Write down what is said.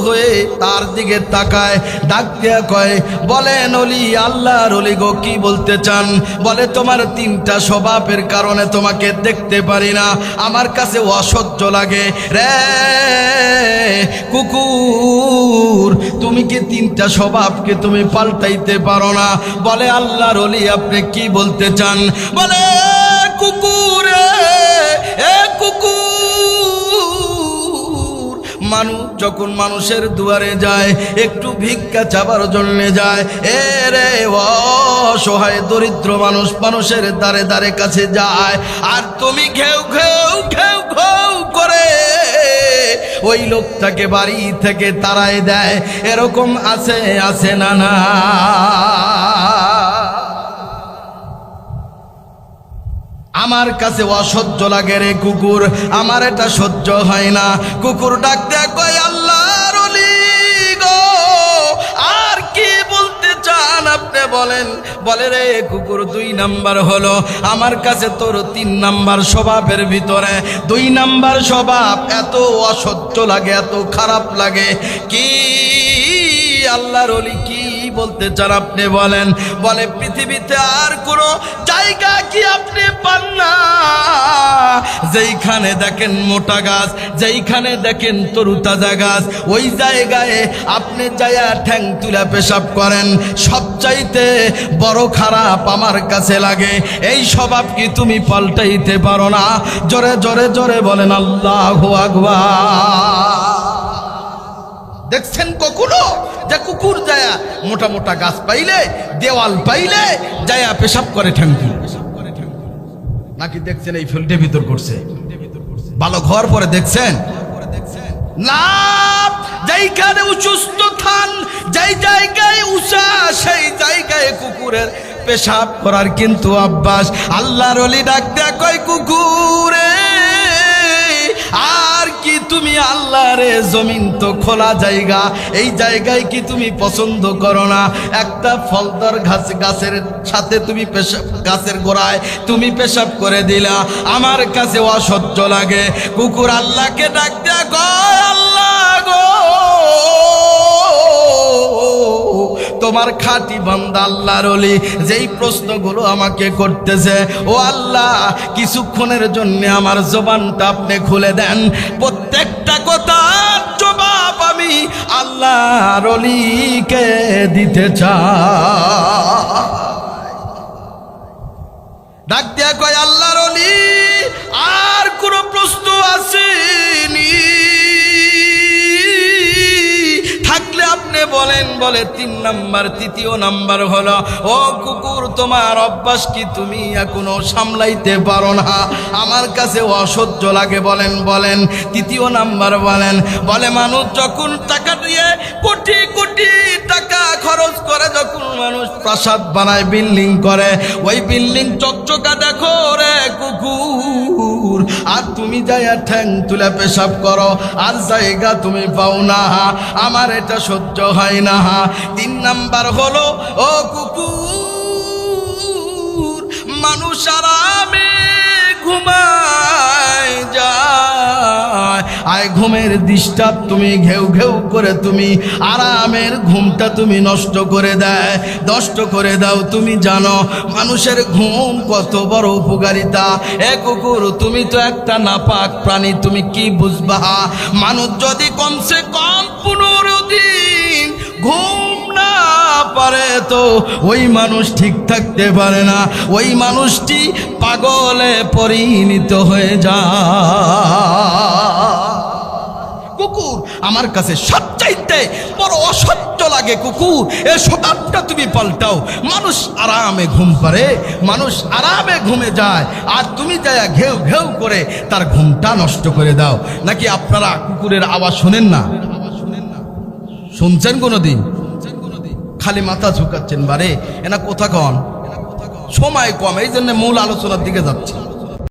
হয়ে তার দিকে তাকায়, ডাক দিয়া কয়, বলেন ওলি, আল্লাহর ওলি গো, কি বলতে চান? বলে, তোমার তিনটা স্বভাবের কারণে তোমাকে দেখতে পারি না, আমার কাছে অসহ্য লাগে রে কুকুর। তুমি কি তিনটা স্বভাবকে তুমি পাল্টাইতে পারো না? বলে, আল্লাহর ওলি আপনি কি বলতে চান? বলে, কুকুর এ কুকুর, মানুষ যখন মানুষের দুয়ারে যায়, একটু ভিক্ষা চাবার জন্য যায়, এ রে অসহায় দরিদ্র মানুষ মানুষের দ্বারে দ্বারে কাছে যায়, আর তুমি ঘেউ ঘেউ ঘেউ ঘেউ করে ওই লোকটাকে বাড়ি থেকে তাড়ায় দেয়। এরকম আছে আছে না না? আমার কাছে অসহ্য লাগে রে কুকুর, আমার এটা সহ্য হয় না। কুকুর ডাক দেয়া কয়, আল্লাহর ওলি গো, আর কি বলতে চান আপনি বলেন? বলে, রে কুকুর, 2 নাম্বার হলো আমার কাছে তোর 3 নাম্বার স্বভাবের ভিতরে 2 নাম্বার স্বভাব এত অসহ্য লাগে, এত খারাপ লাগে। কি আল্লাহর ওলি কি বলতে চান আপনি বলেন? বলে, পৃথিবীতে আর কোনো জায়গা কি আপনি পান না যেইখানে দেখেন মোটা গাছ, যেইখানে দেখেন তরুতাজা গাছ, ওই জায়গায় আপনি যায়া ঠ্যাং তুলা পেশাব করেন? সবচাইতে বড় খারাপ আমার কাছে লাগে। এই স্বভাব কি তুমি পাল্টাইতে পারো না? জোরে জোরে জোরে বলেন আল্লাহু আকবার। দেখছেন কখনো যে কুকুর যায়া মোটা মোটা গাছ পাইলে, দেওয়াল পাইলে যায়া পেশাব করে ঠ্যাং তুলে? নাকি দেখছেন এই ফিল্ডের ভিতর করছে? ভালো ঘর পরে দেখছেন না? যেইখানে উঁচু স্থান, যেই জায়গায় উঁচা, সেই জায়গায় কুকুরের পেশাব করার কিন্তু অভ্যাস। আল্লাহর ওলি ডাক দেয়া কয়, কুকুরে আর কি তুমি আল্লাহরে, জমিন তো খোলা জায়গা, এই জায়গায় কি তুমি পছন্দ করো না? একটা ফলদার গাছের সাথে তুমি পেশাব, গাছের গোড়ায় তুমি পেশাব করে দিলা, আমার কাছে অসহ্য লাগে। কুকুর আল্লাহকে ডাক দেয়া কয়, আল্লাহ গো, তোমার খাঁটি বান্দা আল্লাহর ওলি যেই প্রশ্নগুলো আমাকে করতেছে, ও আল্লাহ, কিছুক্ষণের জন্য আমার জবানটা আপনি খুলে দেন, প্রত্যেকটা কথার জবাব আমি আল্লাহর ওলিকে দিতে চাই। ডাক দেয়া কয়, আল্লাহর ওলি, আর কোন প্রশ্ন আসেনি? থাকলে আপনি বলেন। বলে, 3 নাম্বার, 3য় নাম্বার হলো, ও কুকুর, তোমার অভ্যাস কি তুমি এখনো সামলাইতে পারো না? আমার কাছে অসহ্য লাগে। বলেন বলেন 3য় নাম্বার বলেন। বলে, মানুষ যখন টাকা দিয়ে কোটি কোটি টাকা খরচ করে, যখন মানুষ প্রাসাদ বানায়, বিল্ডিং করে, ওই বিল্ডিং চকচকা দেখো রে কুকুর, আর তুমি যাইয়া ঠ্যাং তুলে পেশাব করো, আর জায়গা তুমি পাও না। আমার এটা সহ্য হয় না। 3 নাম্বার হলো, ও কুকুর, মানুষ আরামে ঘুমায় যায়, আয় ঘুমের ডিস্টার্ব তুমি ঘেউ ঘেউ করে তুমি আরামের ঘুমটা তুমি নষ্ট করে দাও। তুমি জানো মানুষের ঘুম কত বড় উপকারিতা? এ কুকুর, তুমি তো একটা নাপাক প্রাণী, তুমি কি বুঝবা? মানুষ যদি কমসে কম 15 দিন ঘুম না পারে, তো ওই মানুষ ঠিক থাকতে পারে না, ওই মানুষটি পাগলে পরিণত হয়ে যায়। কুকুর আমার কাছে সবচাইতে বড় অসহ্য লাগে। কুকুর, এই স্বভাবটা তুমি পাল্টাও। মানুষ আরামে ঘুম পারে, মানুষ আরামে ঘুমে যায়, আর তুমি যায়া ঘেউ ঘেউ করে তার ঘুমটা নষ্ট করে দাও। নাকি আপনারা কুকুরের আওয়াজ শোনেন না? শুনছেন কোনোদিন? খালি মাথা ঝুঁকাচ্ছেন। বারে এনা কথা কন, সময় কম, এই জন্য মূল আলোচনার দিকে যাচ্ছে।